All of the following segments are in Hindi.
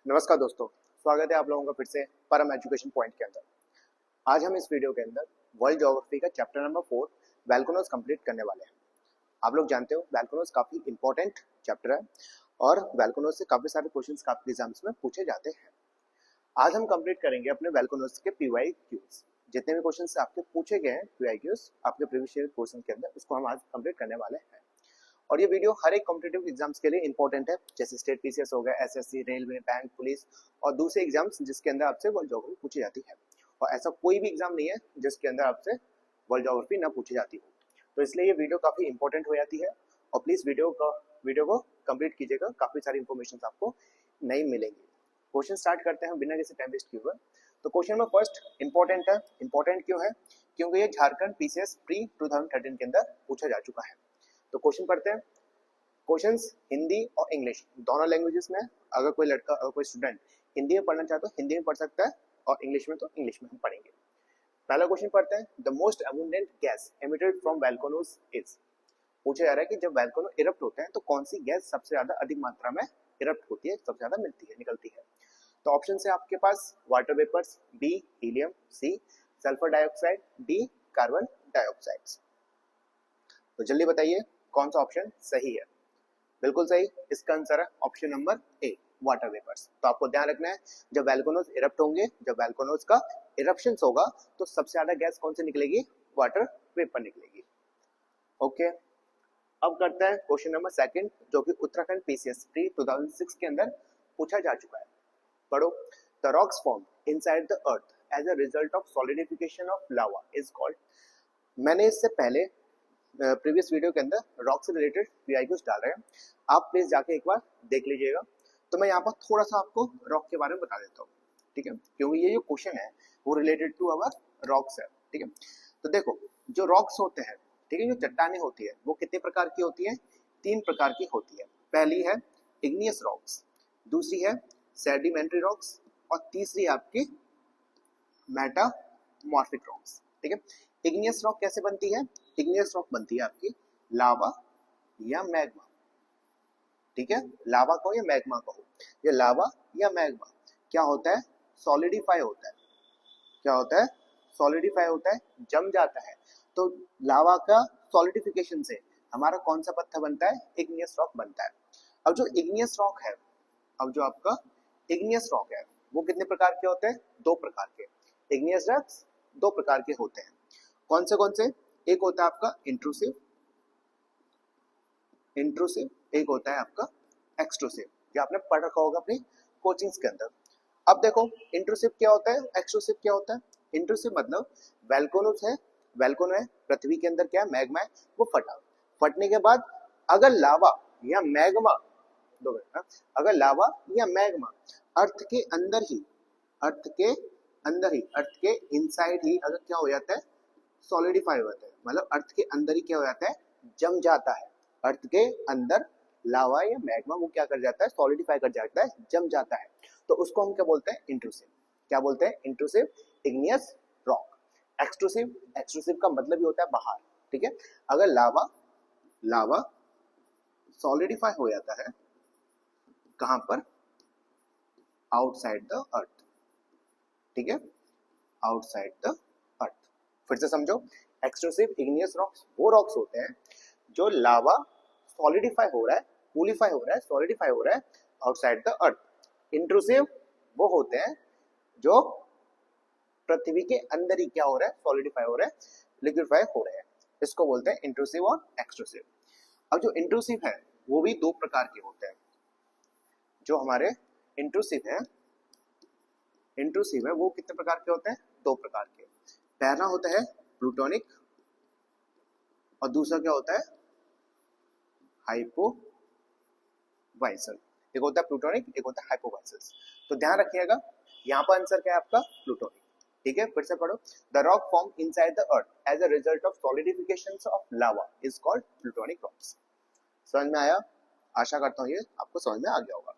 नमस्कार दोस्तों, स्वागत है आप लोगों का फिर से परम एजुकेशन पॉइंट के अंदर। आज हम इस वीडियो के अंदर वर्ल्ड ज्योग्राफी का चैप्टर नंबर 4 वोल्केनोज कंप्लीट करने वाले हैं। आप लोग जानते हो वोल्केनोज काफी इंपॉर्टेंट चैप्टर है और वोल्केनोज से काफी सारे क्वेश्चंस काफी एग्जाम्स में पूछे जाते हैं। आज हम कंप्लीट करेंगे अपने वोल्केनोज के PYQs। जितने भी क्वेश्चंस आपके पूछे गए हैं PYQs आपके प्रीवियस ईयर क्वेश्चन के अंदर, उसको हम आज कंप्लीट करने वाले हैं। और ये वीडियो हर एक कॉम्पिटिटिव एग्जाम्स के लिए इंपॉर्टेंट है, जैसे स्टेट PCS हो गया, SSC, रेलवे, बैंक, पुलिस और दूसरे एग्जाम्स जिसके अंदर आपसे वर्ल्ड ज्योग्राफी पूछी जाती है। और ऐसा कोई भी एग्जाम नहीं है जिसके अंदर आपसे वर्ल्ड ज्योग्राफी ना पूछी जाती हो। तो इसलिए ये वीडियो काफी इंपॉर्टेंट हो जाती है और प्लीज वीडियो को कंप्लीट कीजिएगा, काफी सारी इंफॉर्मेशन आपको नहीं मिलेंगी। क्वेश्चन स्टार्ट करते हैं बिना किसी टाइम वेस्ट किए हुए। तो क्वेश्चन में फर्स्ट इंपॉर्टेंट है। इंपॉर्टेंट क्यों है? क्योंकि ये झारखंड PCS प्री 2013 के अंदर पूछा जा चुका है। तो क्वेश्चन पढ़ते हैं। क्वेश्चंस हिंदी और इंग्लिश दोनों लैंग्वेजेस में। अगर कोई लड़का अगर कोई स्टूडेंट हिंदी में पढ़ना चाहता है तो हिंदी में पढ़ सकता है और इंग्लिश में तो इंग्लिश में हम पढ़ेंगे। पहला क्वेश्चन पढ़ते हैं। The most abundant gas emitted from volcanoes is. पूछा जा रहा है कि जब वोल्केनो इरप्ट होते हैं तो कौन सी गैस सबसे ज्यादा अधिक मात्रा में इरप्ट होती है, सबसे ज्यादा मिलती है, निकलती है। तो ऑप्शन है आपके पास water vapours, B helium, C sulphur dioxide, D carbon dioxide. तो जल्दी बताइए कौन सा ऑप्शन सही है। बिल्कुल सही, इसका आंसर है option number A, water vapours. तो आपको ध्यान रखना है, जब वोल्केनोज इरप्ट होंगे, जब वोल्केनोज का इरप्शंस होगा तो सबसे ज्यादा गैस कौन सी निकलेगी? वाटर वेपर निकलेगी। ओके, अब करते हैं क्वेश्चन नंबर सेकंड, जो कि उत्तराखंड PCS प्री 2006 के अंदर पूछा जा चुका है। पढ़ो। The rocks form inside the earth as a result of solidification of lava is called. मैंने इससे पहले प्रीवियस वीडियो के अंदर रॉक से रिलेटेड PYQs डाल रहे हैं, आप प्लीज जाके एक बार देख लीजिएगा। तो मैं यहाँ पर थोड़ा सा आपको रॉक के बारे में बता देता हूँ, ठीक है, क्योंकि ये जो क्वेश्चन है वो रिलेटेड टू अवर रॉक्स है, ठीक है। तो देखो, जो रॉक्स होते हैं, ठीक है, जो चट्टाने होती है वो कितने प्रकार की होती है? 3 प्रकार की होती है। पहली है इग्नियस रॉक्स, दूसरी है सेडिमेंट्री रॉक्स और तीसरी है आपकी मेटामॉर्फिक रॉक्स, ठीक है। इग्नियस रॉक कैसे बनती है? इग्नियस रॉक बनती है आपकी लावा या मैग्मा, ठीक है। लावा कहो या मैग्मा कहो, ये लावा या मैग्मा क्या होता है? सॉलिडिफाई होता है। क्या होता है? सॉलिडिफाई होता है, जम जाता है। तो लावा का सॉलिडिफिकेशन से हमारा कौन सा पत्थर बनता है? इग्नियस रॉक बनता है। अब जो इग्नियस रॉक है, अब जो आपका इग्नियस रॉक है वो कितने प्रकार के होते हैं? 2 प्रकार के। इग्नियस रॉक्स 2 प्रकार के होते हैं। कौन से? एक होता है आपका इंट्रूसिव, एक होता है आपका एक्सट्रूसिव, जो आपने पढ़ रखा होगा अपनी कोचिंग्स के अंदर। अब देखो, इंट्रूसिव क्या होता है, एक्सट्रूसिव क्या होता है। इंट्रूसिव मतलब वोल्केनो है, पृथ्वी के अंदर क्या है? मैग्मा है, वो फटने के बाद अगर लावा या मैग्मा, अगर लावा या मैग्मा अर्थ के इनसाइड ही अगर क्या हो जाता है? सॉलिडिफाई हो जाता है, मतलब अर्थ के अंदर ही क्या हो जाता है? जम जाता है। अर्थ के अंदर लावा या मैग्मा वो क्या कर जाता है? सॉलिडिफाई कर जाता है, जम जाता है। तो उसको हम क्या बोलते हैं? इंट्रूसिव। क्या बोलते हैं? Intrusive igneous rock. एक्सट्रूसिव का मतलब ही होता है बाहर, ठीक है। अगर लावा सॉलिडिफाई हो जाता है कहां पर? आउटसाइड द अर्थ, ठीक है, आउटसाइड द अर्थ। फिर से समझो, एक्सट्रूसिव इग्नियस रॉक्स वो रॉक्स होते हैं जो लावा सॉलिडिफाई हो रहा है, सॉलिडिफाई हो रहा है आउटसाइड द अर्थ। इंट्रूसिव वो होते हैं जो पृथ्वी के अंदर ही क्या हो रहा है? सॉलिडिफाई हो रहा है, लिक्विफाई हो रहे हैं। इसको बोलते हैं इंट्रूसिव और एक्सट्रूसिव। अब जो इंट्रूसिव है वो भी 2 प्रकार के होते हैं। जो हमारे इंट्रूसिव है वो कितने प्रकार के होते हैं? 2 प्रकार के। पहला होता है प्लूटोनिक और दूसरा क्या होता है? हाइपोवाइसल। एक होता है प्लूटोनिक, एक होता है हाइपोवाइसल। तो ध्यान रखिएगा, यहाँ पर आंसर क्या है आपका? प्लूटोनिक, ठीक है। फिर से पढ़ो। The rock form inside the earth as a result of solidification of lava is called plutonic rocks. समझ में आया? आशा करता हूँ ये आपको समझ में आ गया होगा।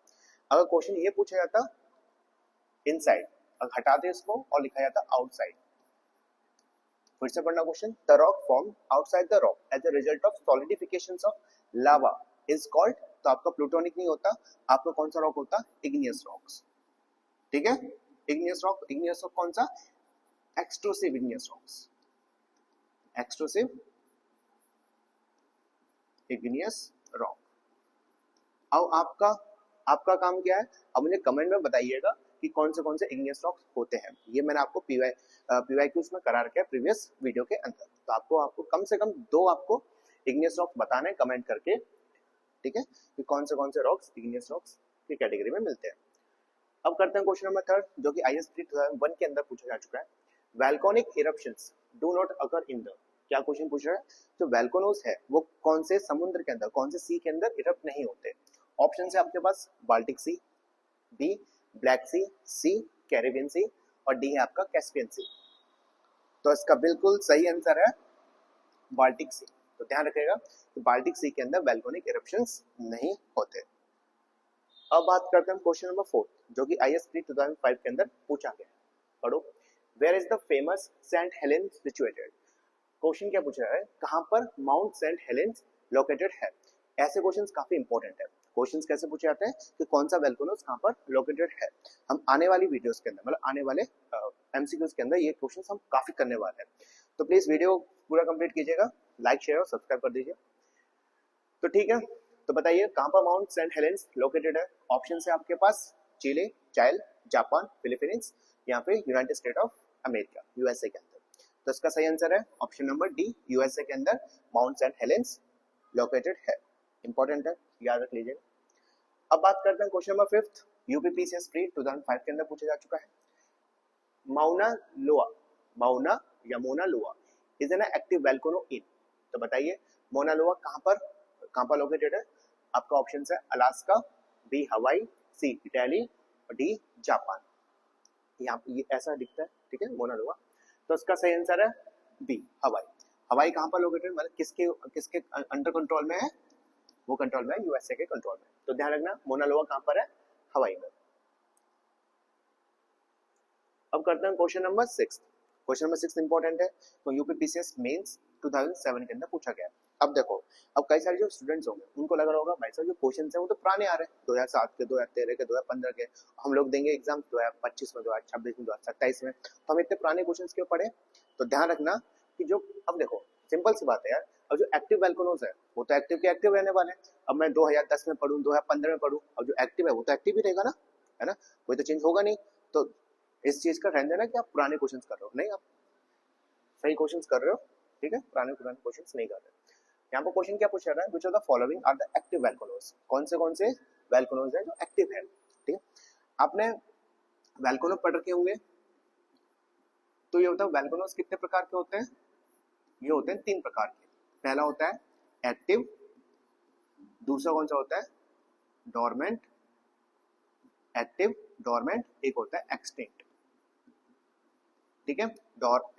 अगर क्वेश्चन ये पूछा जाता इनसाइड, हटाते इसको और लिखा जाता आउटसाइड। फिर से पढ़ना question. The rock form outside the rock as a result of solidification of lava is called. तो आपका प्लूटोनिक नहीं होता, आपका कौन सा रॉक होता? Igneous rocks. ठीक है। इग्नियस रॉक कौन सा? Extrusive igneous rocks, extrusive igneous rock. अब आपका आपका काम क्या है? अब मुझे कमेंट में बताइएगा कि कौन से इग्नियस रॉक्स होते हैं। ये मैंने आपको पीवाईक्यूज में करा रखा है प्रीवियस वीडियो के अंदर। तो आपको कम से कम 2 आपको इग्नियस रॉक्स बताने कमेंट करके, ठीक है, कि कौन से रॉक्स इग्नियस रॉक्स की कैटेगरी में मिलते हैं। अब करते हैं क्वेश्चन नंबर 3, जो कि IS 2001 के अंदर पूछा जा चुका है। Volcanic eruptions do not occur in the, क्या क्वेश्चन पूछ रहा है? जो वैल्कोनोस है वो कौन से समुद्र के अंदर, कौन से सी के अंदर इरप्ट नहीं होते? ऑप्शन है आपके पास बाल्टिक सी, बी ब्लैक सी, सी कैरिबियन सी, और डी है आपका कैस्पियन सी। तो इसका बिल्कुल सही आंसर है बाल्टिक सी। तो ध्यान रखिएगा कि बाल्टिक सी के अंदर वैल्कोनिक इरप्शंस नहीं होते। अब बात करते हैं क्वेश्चन नंबर 4, जो कि IS 2005 के अंदर पूछा गया। पढ़ो, where is the famous Saint Helen situated? Question क्या पूछ रहा है? कहां पर माउंट सेंट हेलेन्स लोकेटेड है? ऐसे क्वेश्चंस काफी इंपॉर्टेंट है। क्वेश्चंस कैसे पूछे जाते हैं कि कौन सा वैल्कोनस कहां पर लोकेटेड है? हम आने वाली वीडियोस के अंदर, मतलब आने वाले MCQs के अंदर ये क्वेश्चंस हम काफी करने वाले हैं। तो प्लीज वीडियो पूरा कंप्लीट कीजिएगा, लाइक शेयर और सब्सक्राइब कर दीजिए। तो ठीक है, तो बताइए कहां पर माउंट सेंट हेलेन्स लोकेटेड है? ऑप्शन है आपके पास चिली, चाइल, जापान, फिलीपींस, या फिर United state of America, USA के अंदर। तो इसका सही आंसर है ऑप्शन नंबर डी, USA के अंदर माउंट सेंट हेलेन्स लोकेटेड है। इंपॉर्टेंट है, याद रख लीजिएगा। अब बात करते हैं क्वेश्चन नंबर 5, UPPCS प्री 2005 के अंदर पूछा जा चुका है। माउना लोआ, माउना या मोना लोआ इज एन एक्टिव वैल्कोनो इन। तो बताइए मोना लोआ कहां पर लोकेटेड है? आपका ऑप्शन है अलास्का, बी हवाई, सी इटली, और डी जापान। यहाँ ये ऐसा दिखता है, ठीक है, मोना लोआ। तो इसका सही आंसर है बी हवाई। हवाई कहां पर लोकेटेड, मतलब किसके अंडर कंट्रोल में है? वो कंट्रोल में है USA के कंट्रोल में। तो ध्यान रखना मोना लोआ कहां पर है? हवाई में। अब करते हैं question number 6। Question number 6 important है, तो UPPCS मेंस 2007 के अंदर पूछा गया। अब देखो, अब कई सारे जो स्टूडेंट्स होंगे उनको लग रहा होगा भाई साहब जो क्वेश्चंस हैं वो तो पुराने आ रहे हैं, 2007 के, 2013 के, 2015 के। हम लोग देंगे एग्जाम 2025 में, 2026 में, 2027 में, तो हम इतने पुराने क्वेश्चंस क्यों पढ़े? तो ध्यान रखना कि जो, अब देखो सिंपल सी बात है यार, अब जो एक्टिव वैल्कोनोस है वो तो एक्टिव के एक्टिव रहने वाले हैं। अब मैं 2010 में पढ़ूं, 2015 में पढ़ूं, अब जो एक्टिव है वो तो एक्टिव ही रहेगा ना, है ना, कोई तो चेंज होगा नहीं। तो इस चीज का ध्यान देना कि आप पुराने क्वेश्चंस कर रहे हो, नहीं आप सही क्वेश्चंस कर रहे हो, ठीक है, पुराने क्वेश्चंस नहीं कर रहे। यहाँ पर क्वेश्चन क्या पूछा रहा है? Which of the following are the active volcanoes? कौन से वैल्कोनोस है जो एक्टिव है? ठीक है, आपने वैल्कोनो पढ़ रखे होंगे, तो ये बताओ वैल्कोनोस कितने प्रकार के होते हैं? ये होते हैं 3 प्रकार के। पहला होता है एक्टिव, दूसरा कौन सा होता है? डोरमेंट, एक्टिव डोरमेंट, एक होता है एक्सटिंक्ट। ठीक है,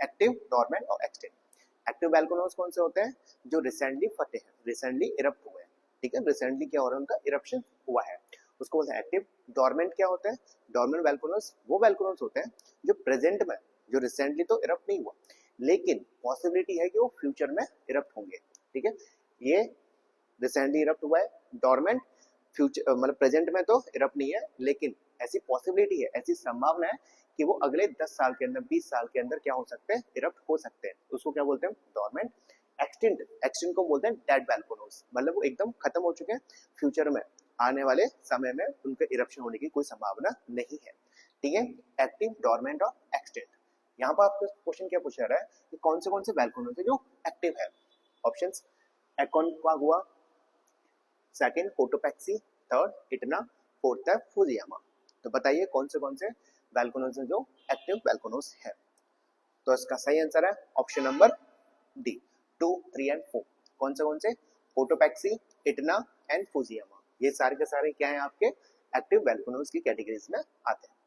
एक्टिव, डोरमेंट और एक्सटिंक्ट। एक्टिव वैल्कोनोस कौन से होते हैं? जो रिसेंटली फटे हैं, रिसेंटली इरप्ट हुए हैं, ठीक है, रिसेंटली क्या हो रहा है, उनका इरप्शन हुआ है, उसको बोलते हैं एक्टिव। डोरमेंट क्या होता है? डोरमेंट वैल्कोनोस वो वैल्कोनोस होते हैं जो प्रेजेंट में, जो रिसेंटली तो इरप्ट नहीं हुआ लेकिन पॉसिबिलिटी है कि वो फ्यूचर में इरप्ट होंगे, ठीक है, ये रिसेंटली इरप्ट हुआ है। डोरमेंट फ्यूचर, मतलब प्रेजेंट में तो इरप्ट नहीं है लेकिन ऐसी पॉसिबिलिटी है, ऐसी संभावना है कि वो अगले 10 साल के अंदर, 20 साल के अंदर क्या हो सकते हैं? इरप्ट हो सकते हैं। उसको क्या बोलते हैं? डोरमेंट। एक्सटिंक्ट को बोलते हैं डेड वैल्कोनोस, मतलब वो एकदम खत्म हो चुके हैं, फ्यूचर में, आने वाले समय में उनके इरप्शन होने की कोई संभावना नहीं है, ठीक है। एक्टिव, डोरमेंट और एक्सटिंक्ट। यहाँ पर आपको क्वेश्चन क्या पूछा रहा है कि कौन से वैल्कोनोस है जो एक्टिव है? Options Aconcagua, second Cotopaxi, third Etna, fourth है फुजियामा। तो बताइए कौन से वैल्कोनोस है जो एक्टिव वैल्कोनोस है? तो इसका सही आंसर है ऑप्शन नंबर डी, 2, 3 एंड 4। कौन से? कोटोपैक्सी, इटना एंड फुजियामा, ये सारे के सारे क्या है आपके एक्टिव वैल्कोनोस की कैटेगरीज में आते हैं।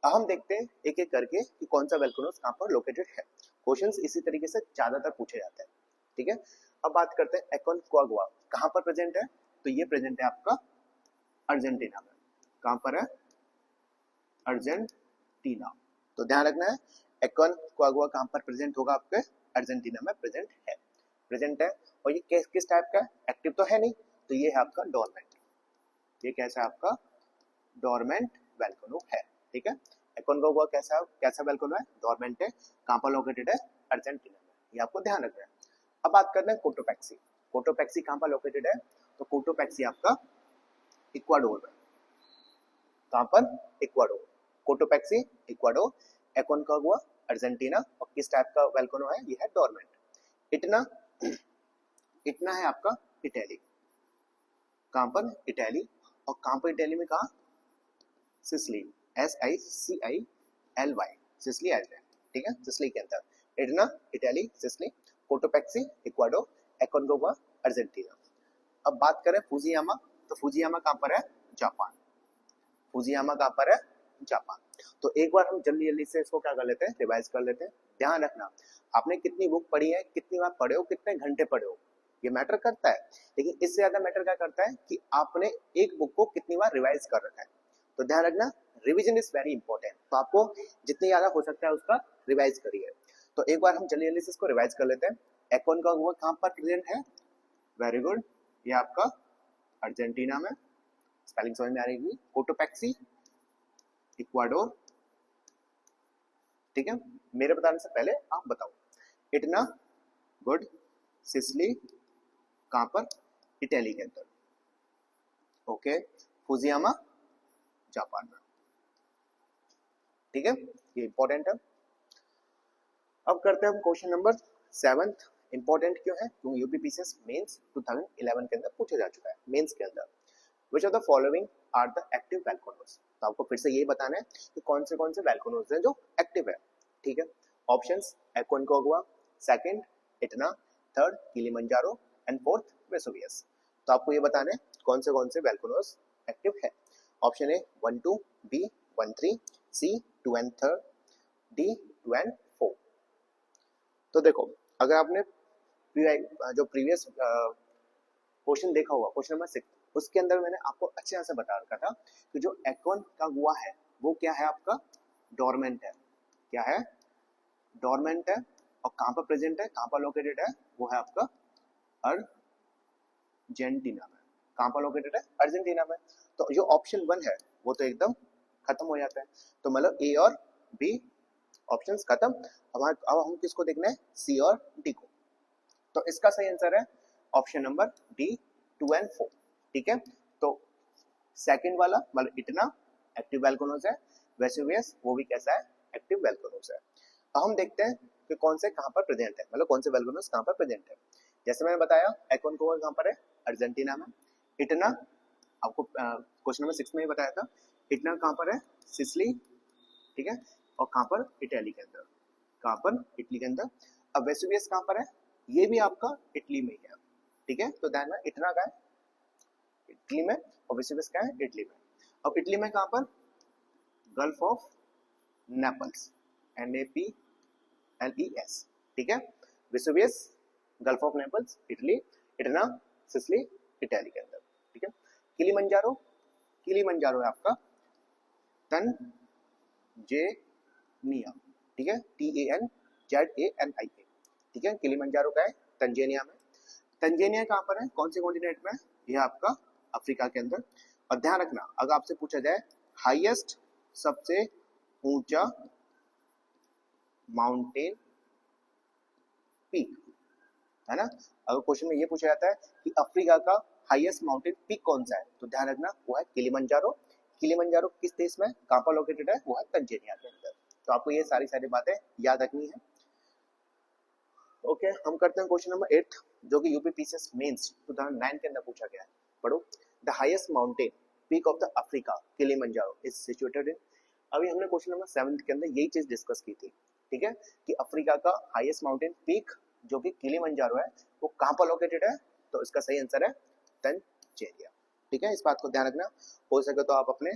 अब हम देखते हैं एक एक करके कि कौन सा वैल्कोनोस कहां पर लोकेटेड है। क्वेश्चंस इसी तरीके से ज्यादातर पूछे जाते हैं, ठीक है। अब बात करते हैं एकोनकागुआ कहां पर प्रेजेंट है? तो ये प्रेजेंट है आपका अर्जेंटीना में। कहां पर है? अर्जेंटीना। तो ध्यान रखना है एकोनकागुआ कहां पर प्रेजेंट होगा? आपके अर्जेंटीना में प्रेजेंट है। और ये किस टाइप का? एक्टिव तो है नहीं, तो ये है आपका डोरमेंट। ये कैसा है आपका? डोरमेंट वैल्कोनो है। ठीक है। एकोनकागुआ कैसा कैसा वोल्केनो है, डोरमेंट है, कहाँ पर लोकेटेड है, अर्जेंटीना में, ये आपको ध्यान रखना है। अब बात करते हैं कोटोपैक्सी। कोटोपैक्सी कहाँ पर लोकेटेड है, तो कोटोपैक्सी आपका इक्वाडोर में, कहाँ पर, Ecuador, Cotopaxi Ecuador, Aconcagua Argentina, और किस टाइप का वोल्केनो है, ये है डोरमेंट। इटना, इटना है आपका इटली, कहाँ पर, इटली, और कहाँ पर इटली में, कहा, सिसिली, SICILY, सिसिली आइलैंड, ठीक है, सिसिली के अंदर। Etna Italy, Sicily, Cotopaxi Ecuador, Aconcagua Argentina. अब बात करें फुजियामा, तो फुजियामा कहाँ पर है, जापान, फुजियामा कहाँ पर है, जापान। तो एक बार हम जल्दी जल्दी से इसको क्या कर लेते हैं, रिवाइज कर लेते हैं। ध्यान रखना, आपने कितनी बुक पढ़ी है, कितनी बार पढ़े हो, कितने घंटे पढ़े हो, ये मैटर करता है, लेकिन इससे ज्यादा मैटर क्या करता है कि आपने एक बुक को कितनी बार रिवाइज कर रखा है। तो ध्यान रखना, रिवीजन इज वेरी इंपॉर्टेंट, तो आपको जितनी ज्यादा हो सकता है उसका रिवाइज करिए। तो एक बार हम जल्दी जल्दी से इसको रिवाइज कर लेते हैं। एकोनकागुआ कहाँ पर प्रेजेंट है, वेरी गुड, ये आपका अर्जेंटीना में, स्पेलिंग समझ में आ रही है। कोटोपैक्सी इक्वाडोर, ठीक है, मेरे बताने से पहले आप बताओ। इटना, गुड, सिसिली कहां पर, इटली के अंदर, ओके, फुजियामा जापान में, ठीक है, ये इंपॉर्टेंट है। अब करते हैं हम क्वेश्चन नंबर 7। इंपॉर्टेंट क्यों है, क्योंकि यूपीपीसीएस मेंस 2011 के अंदर पूछा जा चुका है, मेंस के अंदर। Which of the following are the active volcanoes? तो आपको फिर से यही बताना है कि कौन से वोल्केनोज हैं जो एक्टिव है, ठीक है। Options, Aconcagua, second Etna, third Kilimanjaro, and fourth Vesuvius. तो आपको ये बताना है कौन से वोल्केनोज एक्टिव है। Option A 1 2, B 1 3, C 2 and 3, D 2 and 4। तो देखो, अगर आपने जो प्रीवियस क्वेश्चन देखा होगा, क्वेश्चन नंबर 6, उसके अंदर मैंने आपको अच्छे तरह से बता रखा था कि जो एकोनकागुआ है वो क्या है, आपका डोरमेंट है, क्या है, डोरमेंट है, और कहाँ पर प्रेजेंट है, कहाँ पर लोकेटेड है, वो है आपका अर्जेंटीना में। कहाँ पर लोकेटेड है, अर्जेंटीना में। तो जो ऑप्शन 1 है वो तो एकदम खत्म हो जाता है, तो मतलब ए और बी ऑप्शंस खत्म। अब हम किसको देखना है, सी और डी को। तो इसका सही आंसर है ऑप्शन नंबर डी 2 and 4, ठीक है। तो सेकंड वाला मतलब इटना एक्टिव वोल्केनोज है, वेसुवियस वो भी कैसा है, एक्टिव वोल्केनोज है। अब हम देखते हैं कि कौन से कहां पर प्रेजेंट है, मतलब कौन से वोल्केनोज कहां पर प्रेजेंट है। जैसे मैंने बताया, एकोनकागुआ कहां पर है, अर्जेंटीना में। इटना आपको क्वेश्चन नंबर 6 में ही बताया था, इटना कहां पर है, सिसिली, ठीक है, और कहां पर, इटली के अंदर, कहां पर, इटली के अंदर। अब वेसुवियस कहां पर है, ये भी आपका इटली में ही है, ठीक है। तो ध्यान में, इटना का है इटली में, और वेसुवियस का है इटली में। अब इटली में कहां पर, गल्फ ऑफ नेपल्स, NAPLES, ठीक है। Vesuvius gulf of Naples Italy, Etna Sicily Italy के अंदर, ठीक है। किलिमंजारो, किलिमंजारो है आपका तंजेनिया, ठीक है, TANZANIA, ठीक है, किलिमंजारो का है तंजेनिया में। तंजेनिया कहां पर है, कौन से कॉन्टिनेंट में, यह आपका अफ्रीका के अंदर। और ध्यान रखना, अगर आपसे पूछा जाए हाईएस्ट, सबसे ऊंचा माउंटेन पीक, है ना, अगर क्वेश्चन में ये पूछा जाता है कि अफ्रीका का हाईएस्ट माउंटेन पीक कौन सा है, तो ध्यान रखना वो है किलिमंजारो। किलिमंजारो किस देश में, कहां पर लोकेटेड है, वो है तंजेनिया के अंदर। तो आपको ये सारी बातें याद रखनी है। ओके, हम करते हैं क्वेश्चन नंबर 8, जो कि यूपीपीसीएस मेंस 2009 के अंदर पूछा गया है। पढ़ो, the highest mountain peak of the Africa Kilimanjaro is situated इन। अभी हमने क्वेश्चन नंबर 7 के अंदर यही चीज डिस्कस की थी, ठीक है, कि अफ्रीका का हाईएस्ट माउंटेन पीक जो कि किलिमंजारो है वो कहां पर लोकेटेड है। तो इसका सही आंसर है तंजेनिया, ठीक है। इस बात को ध्यान रखना, हो सके तो आप अपने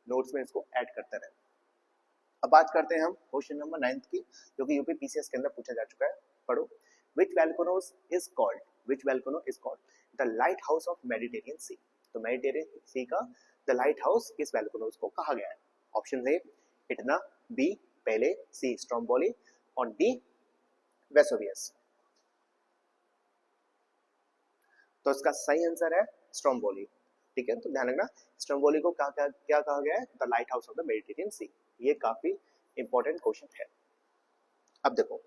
नोट्स में इसको ऐड करते रहे। अब बात करते हैं हम क्वेश्चन नंबर 9 की, जो कि यूपीपीसीएस के अंदर पूछा जा चुका है। पढ़ो, which volcano is called the lighthouse of Mediterranean Sea। तो मेडिटेरियन सी का द लाइट हाउस किस वोल्केनो को कहा गया है। Option A Etna, B Pele, C Stromboli, और डी वेसुवियस। तो इसका सही आंसर है स्ट्रोम्बोली, ठीक है, तो ध्यान रखना स्ट्रोम्बोली को क्या कहा गया है, the lighthouse of the Mediterranean sea. ये काफी इंपॉर्टेंट क्वेश्चन है। अब देखो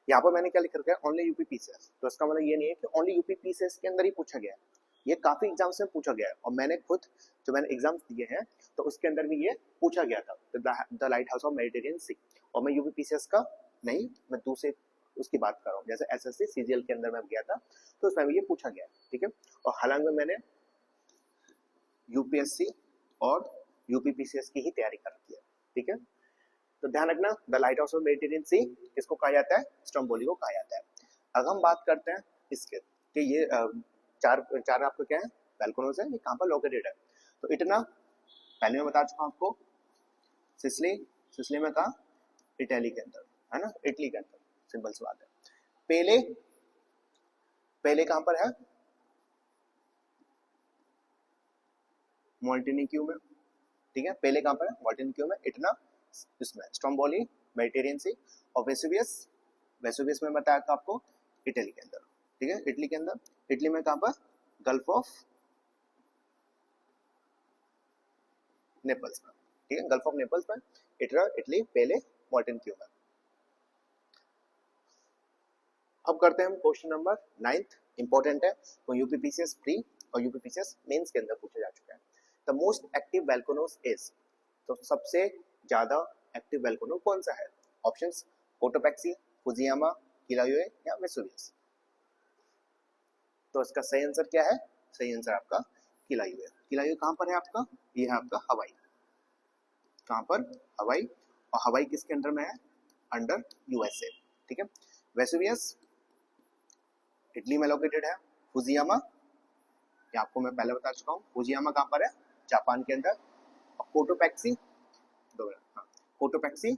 यहाँ पर मैंने क्या लिख रखा है, ओनली यूपीपीसीएस, तो इसका मतलब ये नहीं है कि ओनली यूपीपीसीएस के अंदर ही पूछा गया है, ये काफी एग्जाम्स में पूछा गया है, और मैंने खुद जो मैंने एग्जाम्स दिए हैं तो उसके अंदर भी ये पूछा गया था, the lighthouse of Mediterranean sea. और मैं यूपीपीसीएस का नहीं, मैं दूसरे उसकी बात कर रहा हूँ, जैसे एसएससी सीजीएल के अंदर मैं गया था तो उसमें भी ये पूछा गया, ठीक है। और हालांकि मैंने यूपीएससी और यूपीपीसीएस की ही तैयारी कर रखी है, ठीक है। तो ध्यान रखना the lighthouse of Mediterranean sea किसको कहा जाता है, स्ट्रोम्बोली को कहा जाता है। अब हम बात करते हैं इसके कि ये चार आपको क्या है, बैल्कोनोज है, ये कहाँ पर लोकेटेड है। तो इतना पहले मैं बता चुका हूँ आपको, सिसिली में कहा, इटली के अंदर, है ना, इटली के अंदर, सिंपल सी बात है। पहले कहां पर है, मोल्टेनिक्यू में, ठीक है, पहले कहां पर है, मोल्टेनिक्यू में, इटना इसमें, स्ट्रोम्बोली मेडिटेरियन सी, और वेसुवियस में बताया था आपको इटली के अंदर, ठीक है, इटली के अंदर, इटली में कहां पर, गल्फ ऑफ नेपल्स में, ठीक है, गल्फ ऑफ नेपल्स में, इटली, पहले मोल्टेनिक्यू में। अब करते हैं हम क्वेश्चन नंबर 9, इंपॉर्टेंट है, तो यूपीपीसीएस प्री और यूपीपीसीएस मेंस के अंदर पूछा जा चुका है। The most active volcanoes is, तो सबसे ज्यादा एक्टिव वोल्केनो कौन सा है, ऑप्शंस कोटोपेक्सी, फुजियामा, किलायुए या वेसुवियस। तो इसका सही आंसर क्या है, सही आंसर आपका किलायुए। किलायुए कहां पर है आपका, ये है आपका हवाई, कहां पर, हवाई, और हवाई किसके अंडर में है, अंडर यूएसए, ठीक है। वेसुवियस इटली में लोकेटेड है। फुजियामा, ये आपको मैं पहले बता चुका हूँ, फुजियामा कहाँ पर है, जापान के अंदर। और कोटोपेक्सी, कोटोपेक्सी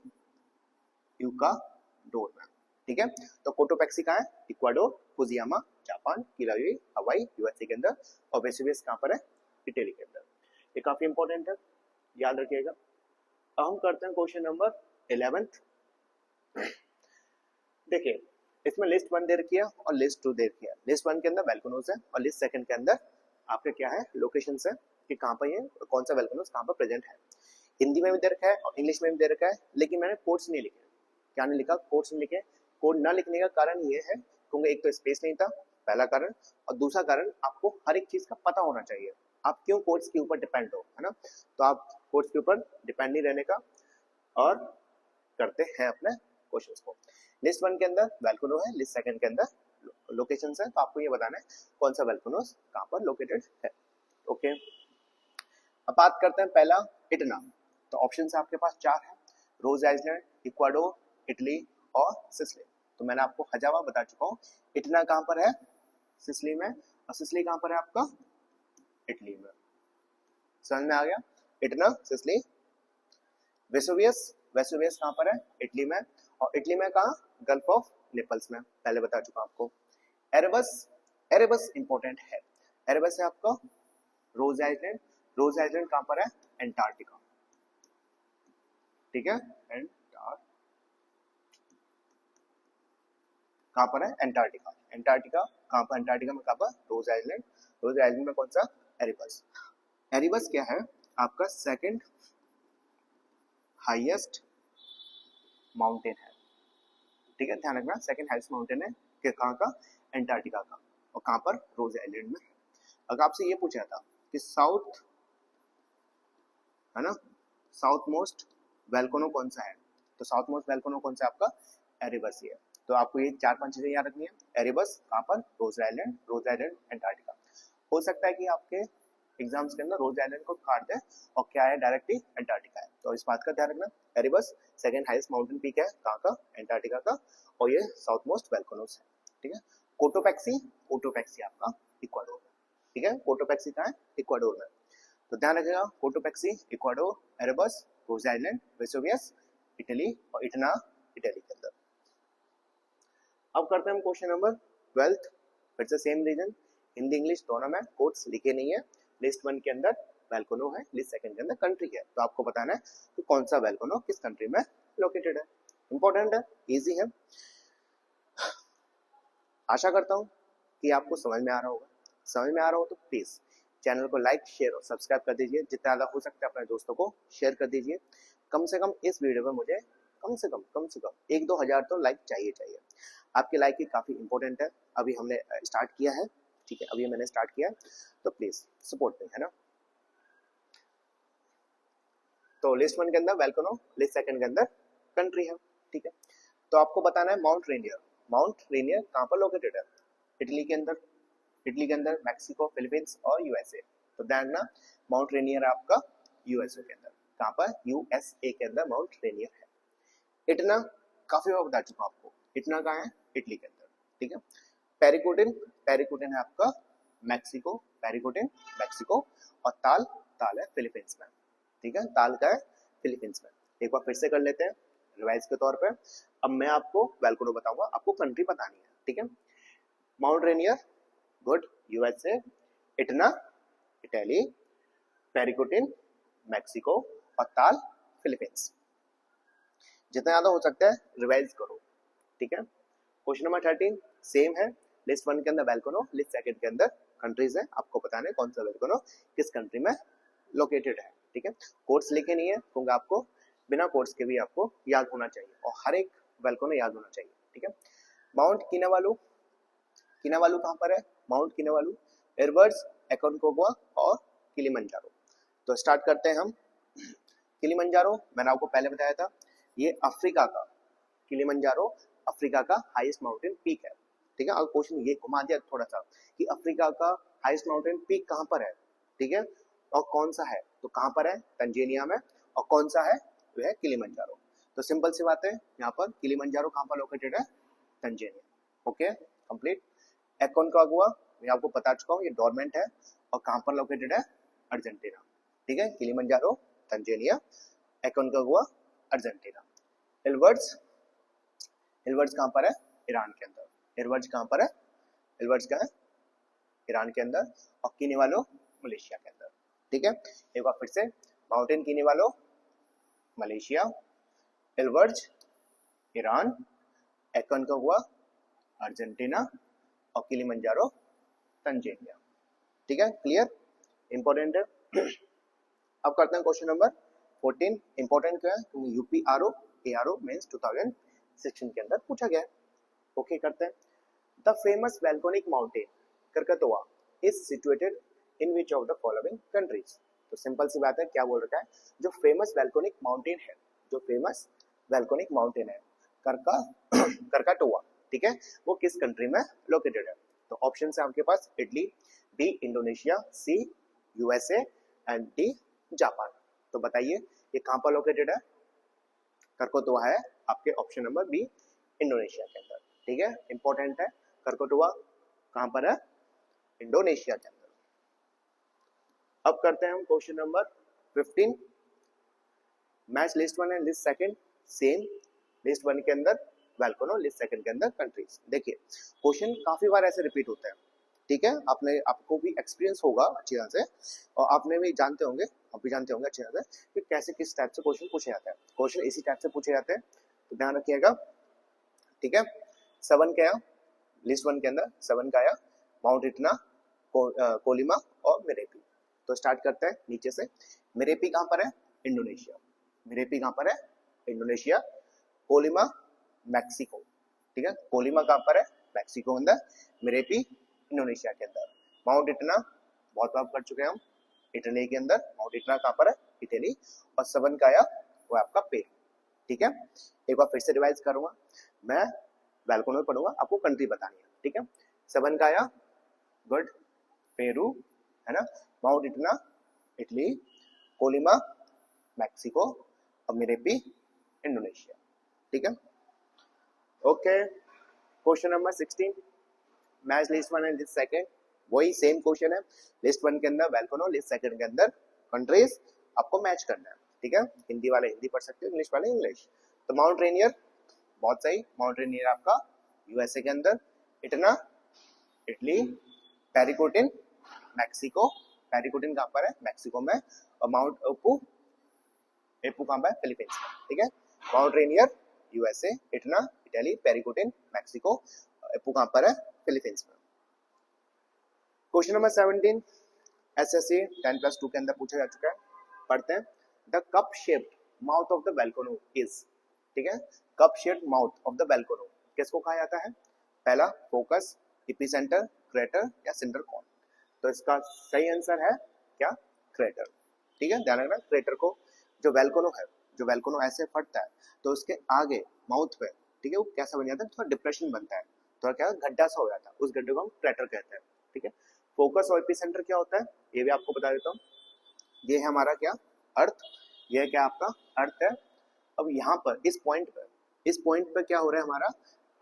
इक्वाडोर में, ठीक है। तो कोटोपेक्सी कहाँ है, इक्वाडोर, फुजियामा जापान, किलायुए हवाई यूएसए के अंदर, और वेसुवियस कहाँ पर है, इटली के अंदर। ये काफी इंपॉर्टेंट है, याद रखिएगा। अब हम करते हैं क्वेश्चन नंबर 11। देखिए इसमें लिस्ट 1 दे रखी है और लिस्ट 2 दे रखी है। लिस्ट 1 के अंदर वोल्केनोज है और लिस्ट 2 के अंदर आपके क्या है, लोकेशंस है कि कहाँ पर ये कौन सा वोल्केनोज कहाँ पर प्रेजेंट है। हिंदी में भी दे रखा है और इंग्लिश में भी दे रखा है, लेकिन मैंने कोड्स नहीं लिखे। क्या नहीं लिखा, कोड्स नहीं लिखे। कोड ना लिखने का कारण ये है क्योंकि एक तो स्पेस नहीं था, पहला कारण, और दूसरा कारण आपको हर एक चीज का पता होना चाहिए। आप क्यों कोड्स के ऊपर डिपेंड हो, है ना, तो आप कोड्स के ऊपर डिपेंड नहीं रहने का और करते हैं अपने क्वेश्चंस को। लिस्ट 1 के अंदर वोल्केनो है, लिस्ट 2 के अंदर लोकेशंस है, तो आपको ये बताना है कौन सा वोल्केनोज कहाँ पर लोकेटेड है। ओके, अब बात करते हैं पहला इटना। तो ऑप्शंस आपके पास 4 है, रोज आइलैंड, इक्वाडोर, इटली और सिसिली। तो मैंने आपको हजावा बता चुका हूँ। इटना कहाँ पर है, सिसिली में, और सिसिली कहाँ पर है आपका, इटली में। समझ में आ गया, इटना, सिसिली। वेसुवियस कहाँ पर है, इटली में, और इटली में कहाँ, गल्फ ऑफ नेपल्स में, पहले बता चुका आपको। एरेबस इंपॉर्टेंट है, एरेबस है आपका रोज आइलैंड। रोज आइलैंड कहाँ पर है, एंटार्क्टिका, ठीक है, कहाँ पर है, एंटार्क्टिका। एंटार्क्टिका कहाँ पर, एंटार्क्टिका में कहाँ पर, रोज आइलैंड। रोज आइलैंड में कौन सा, एरेबस। एरेबस क्या है आपका सेकंड हाईएस्ट माउंटेन है, ठीक है, ध्यान रखना, सेकंड हाईएस्ट माउंटेन है कि कहाँ का, एंटार्क्टिका का, और कहाँ पर, रोज आइलैंड में। अगर आपसे ये पूछा था कि साउथ, है ना, साउथ मोस्ट वोल्केनो कौन सा है, तो साउथ मोस्ट वोल्केनो कौन सा आपका, एरेबस ही है। तो आपको ये 4-5 चीजें याद रखनी है, एरेबस कहाँ पर, रोज आइलैंड, एंटार्क्टिका। हो सकता है कि आपके एग्जाम्स के अंदर रोज आइलैंड को काट दे और क्या है, डायरेक्टली एंटार्क्टिका है, तो इस बात का ध्यान रखना। Erebus second highest mountain peak है कहाँ का, एंटार्क्टिका का, और ये साउथ मोस्ट वोल्केनोस है, ठीक है। कोटोपेक्सी आपका इक्वाडोर में, ठीक है, कोटोपेक्सी कहाँ है, इक्वाडोर में। तो ध्यान रखिएगा, कोटोपेक्सी इक्वाडोर, एरेबस रोज आइलैंड, वेसुवियस इटली, और इटना इटली के अंदर। अब करते हैं हम क्वेश्चन नंबर 12, फिर से सेम रीजन, हिंदी इंग्लिश दोनों में कोड्स लिखे नहीं है। लिस्ट 1 के अंदर वोल्केनो है, लिस्ट 2 के अंदर कंट्री है, तो आपको बताना है कि कौन सा वोल्केनो किस कंट्री में लोकेटेड है। इंपॉर्टेंट है, इजी है। आशा करता हूँ कि आपको समझ में आ रहा होगा। समझ में आ रहा हो तो प्लीज चैनल को लाइक शेयर और सब्सक्राइब कर दीजिए, जितना ज़्यादा हो सकता है अपने दोस्तों को शेयर कर दीजिए। कम से कम इस वीडियो में मुझे कम से कम 1-2 हज़ार तो लाइक चाहिए। आपकी लाइक ही काफ़ी इंपॉर्टेंट है। अभी हमने स्टार्ट किया है, ठीक है, अभी मैंने स्टार्ट किया, तो प्लीज़ सपोर्ट में, है ना। तो लिस्ट 1 के अंदर वोल्केनो, लिस्ट सेकंड के अंदर कंट्री है, ठीक है। तो आपको बताना है माउंट रेनियर। माउंट रेनियर कहाँ पर लोकेटेड है? इटली के अंदर, मैक्सिको, फिलीपींस और यूएसए। तो ध्यान रखना माउंट रेनियर आपका यूएसए के अंदर, कहाँ पर? यूएसए के अंदर माउंट रेनियर है। इटना काफी बार बता चुका आपको, इटना कहाँ है? इटली के अंदर, ठीक है। पेरिकुटिन है आपका मैक्सिको, मैक्सिको, और ताल है फिलीपींस में, ठीक है। ताल का है फिलीपींस में। एक बार फिर से कर लेते हैं रिवाइज के तौर पे। अब मैं आपको वोल्केनो बताऊंगा, आपको कंट्री बतानी है, ठीक है। Mount Rainier, good, USA. Etna, Italy. Paricutin, Mexico, और ताल फिलीपींस। जितना ज्यादा हो सकता है रिवाइज करो, ठीक है। क्वेश्चन नंबर 13 सेम है। लिस्ट 1 के अंदर वोल्केनो, लिस्ट सेकंड के अंदर कंट्रीज है। आपको बताना है कौन सा वोल्केनो किस कंट्री में लोकेटेड है, ठीक है। कोड्स लिखे नहीं है क्योंकि आपको बिना कोड्स के भी आपको याद होना चाहिए, और हर एक वोल्केनो याद होना चाहिए, ठीक है। माउंट किनावालू, किनावालू कहाँ पर है? माउंट किनावालू, एरबर्स, एकोनकागुआ और किलिमंजारो। तो स्टार्ट करते हैं हम। किलिमंजारो मैंने आपको पहले बताया था, ये अफ्रीका का, किलिमंजारो अफ्रीका का हाईएस्ट माउंटेन पीक है, ठीक है। और क्वेश्चन ये घुमा दिया थोड़ा सा कि अफ्रीका का हाईएस्ट माउंटेन पीक कहाँ पर है, ठीक है, और कौन सा है? तो कहाँ पर है? तंजानिया में। और कौन सा है? वो है किलिमंजारो। तो सिंपल सी बात है, यहाँ पर किलिमंजारो कहाँ पर लोकेटेड है? तंजानिया। Okay, complete. एकोनकागुआ मैं आपको बता चुका हूँ, ये डोरमेंट है, और कहाँ पर लोकेटेड है? अर्जेंटीना, ठीक है। Kilimanjaro Tanzania, Aconcagua Argentina. Elburz, Elburz कहाँ पर है? ईरान के अंदर। एल्बर्ट्स कहाँ पर है? एल्बर्ट्स का है ईरान के अंदर। और किनेवालो मलेशिया के अंदर, ठीक है। एक बार फिर से, mountain Kinabalu Malaysia, Elburz Iran, Aconcagua Argentina, और किलिमंजारो तंजानिया, ठीक है। क्लियर, इंपॉर्टेंट है। अब करते हैं क्वेश्चन नंबर 14। इंपॉर्टेंट क्या है? क्योंकि यूपीआरओ एआरओ मेंस 2016 के अंदर पूछा गया है। ओके, करते हैं। The famous volcanic mountain Krakatoa is situated in which of the following countries. तो सिंपल सी बात है, क्या बोल रखा है? जो फेमस वोल्केनिक माउंटेन है, जो फेमस वोल्केनिक माउंटेन है करकाटोआ, ठीक है, वो किस कंट्री में लोकेटेड है? तो ऑप्शन है आपके पास Italy, B Indonesia, C USA and D Japan. तो बताइए ये कहाँ पर लोकेटेड है? करकोटोआ है आपके ऑप्शन नंबर बी, इंडोनेशिया के अंदर, ठीक है। इंपॉर्टेंट है, करकोटोआ कहाँ पर है? इंडोनेशिया के अंदर। अब करते हैं हम question number 15। Match list 1 and list second same. List 1 के अंदर वोल्केनो, लिस्ट सेकंड के अंदर कंट्रीज। देखिए क्वेश्चन काफी बार ऐसे रिपीट होते हैं, ठीक है। आपको भी एक्सपीरियंस होगा अच्छी तरह से, और आपने भी जानते होंगे, आप भी जानते होंगे अच्छी तरह से कि कैसे किस टाइप से क्वेश्चन पूछे जाते हैं। क्वेश्चन इसी टाइप से पूछे जाते हैं, तो ध्यान रखिएगा, ठीक है। 7 का आया लिस्ट 1 के अंदर, 7 का आया माउंट इटना, कोलिमा और मिरेपी। तो स्टार्ट करते हैं नीचे से। मिरेपी कहाँ पर है? इंडोनेशिया। मिरेपी कहाँ पर है? इंडोनेशिया। कोलिमा मैक्सिको, ठीक है। कोलिमा कहाँ पर है? मैक्सिको के अंदर। मिरेपी इंडोनेशिया के अंदर। माउंट इटना बहुत बार कर चुके हैं हम, इटली के अंदर। माउंट इटना कहाँ पर है? इटली। और 7 का आया वो आपका पेरू, ठीक है। एक बार फिर से रिवाइज करूंगा, मैं वोल्केनो पढ़ूंगा, आपको कंट्री बतानी है, ठीक है। 7 का आया गुड, पेरू, है ना। माउंट इटना इटली, कोलिमा मैक्सिको, और मिरेपी इंडोनेशिया, ठीक है। Okay, question number 16। Match list 1 and list second, वही सेम क्वेश्चन है। लिस्ट 1 के अंदर वोल्केनो, लिस्ट सेकंड के अंदर कंट्रीज, आपको मैच करना है, ठीक है। हिंदी वाले हिंदी पढ़ सकते हो, इंग्लिश वाले इंग्लिश। तो माउंट रेनियर बहुत सही, माउंट रेनियर आपका यूएसए के अंदर। इटना इटली, पेरिकुटिन मैक्सिको, पेरिकुटिन कहाँ पर है? मैक्सिको में। और माउंट एपू, एपू कहाँ पर है? फिलीपींस में, ठीक है। Mount Rainier USA, Etna Italy, Paricutin Mexico, Apo कहाँ पर है? फिलीपींस में। Question number 17। एसएससी 10+2 के अंदर पूछा जा चुका है, पढ़ते हैं। The cup shaped mouth of the volcano is, ठीक है, cup shaped mouth of the volcano किसको कहा जाता है? पहला फोकस, एपिसेंटर, क्रेटर या सिंडर कॉन। तो इसका सही आंसर है क्या? क्रेटर, ठीक है, ध्यान रखना। क्रेटर को जो वोल्केनो है, जो वोल्केनो ऐसे फटता है तो उसके आगे माउथ पे, ठीक है, वो कैसा बन जाता है? थोड़ा डिप्रेशन बनता है, थोड़ा क्या गड्ढा सा हो जाता है, उस गड्ढे को हम क्रेटर कहते हैं, ठीक है। फोकस और एपिसेंटर क्या होता है ये भी आपको बता देता हूँ। ये है हमारा क्या? अर्थ, ये है क्या आपका अर्थ है। अब यहाँ पर इस पॉइंट पर क्या हो रहा है? हमारा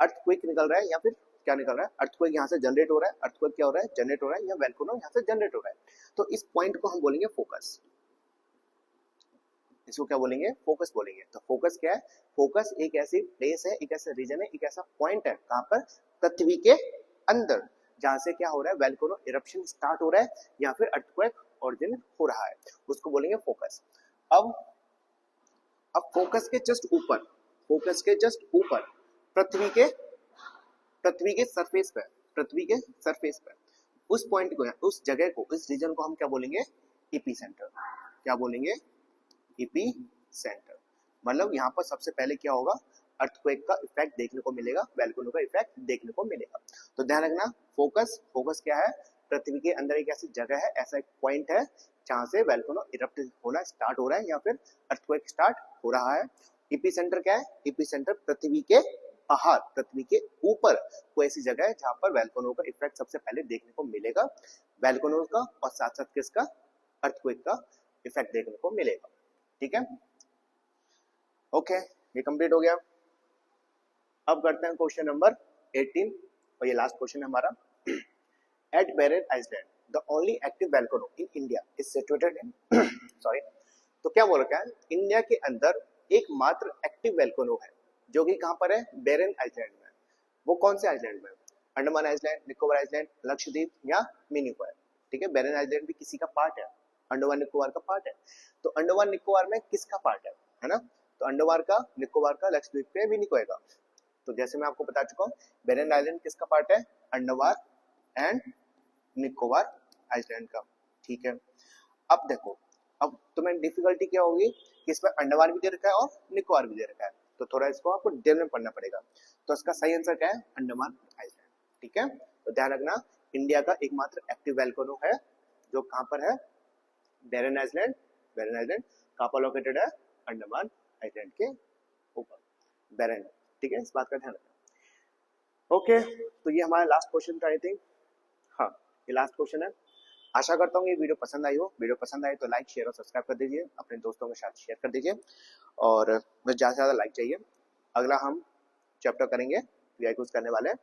अर्थक्वेक निकल रहा है या फिर क्या निकल रहा है? अर्थक्वेक यहाँ से जनरेट हो रहा है। अर्थक्वेक क्या हो रहा है? जनरेट हो रहा है, या वोल्केनो यहाँ से जनरेट हो रहा है। तो इस पॉइंट को हम बोलेंगे फोकस, इसको क्या बोलेंगे? फोकस बोलेंगे। तो फोकस क्या है? फोकस एक ऐसी प्लेस है, एक ऐसा रीजन है, एक ऐसा पॉइंट है कहाँ पर? पृथ्वी के अंदर, जहां से क्या हो रहा है? वोल्केनो इरप्शन स्टार्ट हो रहा है या फिर अर्थक्वेक ओरिजिन हो रहा है, उसको बोलेंगे फोकस। अब फोकस के जस्ट ऊपर, फोकस के जस्ट ऊपर पृथ्वी के सरफेस पे, पृथ्वी के सरफेस पे उस पॉइंट को, उस जगह को, इस रीजन को हम क्या बोलेंगे? एपिसेंटर। क्या बोलेंगे? AP centre. मतलब यहाँ पर सबसे पहले क्या होगा? अर्थक्वेक का इफेक्ट देखने को मिलेगा, वोल्केनो का इफेक्ट देखने को मिलेगा। तो ध्यान रखना, फोकस क्या है? पृथ्वी के अंदर एक ऐसी जगह है, ऐसा एक पॉइंट है जहां से वोल्केनो इरप्ट होना स्टार्ट हो रहा है या फिर अर्थक्वेक स्टार्ट हो रहा है। एपिसेंटर क्या है? एपिसेंटर पृथ्वी के बाहर, पृथ्वी के ऊपर कोई ऐसी जगह है जहां पर वोल्केनो का इफेक्ट सबसे पहले देखने को मिलेगा, वोल्केनो का और साथ साथ किसका? अर्थक्वेक का इफेक्ट देखने को मिलेगा, ठीक है। ओके, ये कंप्लीट हो गया। अब करते हैं क्वेश्चन नंबर 18 और ये लास्ट क्वेश्चन है हमारा। At Barren Island the only active volcano in India is situated in sorry, तो क्या बोल रखा है? इंडिया के अंदर एकमात्र एक्टिव वोल्केनो है जो कि कहां पर है? बेरेन आइसलैंड में। वो कौन से आइसलैंड में? अंडमान आइसलैंड, निकोबार आइसलैंड, लक्षद्वीप या मिनिकॉय, ठीक है। बेरेन आइसलैंड भी किसी का पार्ट है, अंडमान निकोबार का पार्ट है। तो अंडमान निकोबार में किसका पार्ट है ना? तो अंडमान का, निकोबार का, लक्षद्वीप पे, मिनिकॉय का। तो जैसे मैं आपको बता चुका हूँ, बेरेन आइलैंड किसका पार्ट है? अंडमान एंड निकोबार आइसलैंड का, ठीक है। अब देखो, अब तुम्हें डिफिकल्टी क्या होगी कि इसमें अंडमान भी दे रखा है और निकोबार भी दे रखा है, तो थोड़ा इसको आपको डिटेल में पढ़ना पड़ेगा। तो इसका सही आंसर क्या है? अंडमान आइसलैंड, ठीक है। तो ध्यान रखना, इंडिया का एकमात्र एक्टिव वोल्केनो है जो कहां पर है? Beren Iceland. बेरेन आइसलैंड कहां पर लोकेटेड है? अंडमान आइसलैंड के ऊपर, बेरेन, ठीक है, इस बात का ध्यान रखना। ओके, तो ये हमारा लास्ट क्वेश्चन था आई थिंक, हाँ ये लास्ट क्वेश्चन है। आशा करता हूँ ये वीडियो पसंद आई हो। वीडियो पसंद आई तो लाइक, शेयर और सब्सक्राइब कर दीजिए, अपने दोस्तों के साथ शेयर कर दीजिए, और मुझे ज़्यादा से ज़्यादा लाइक चाहिए। अगला हम चैप्टर करेंगे, वीआईक्यूज करने वाले हैं।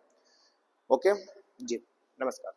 ओके जी, नमस्कार।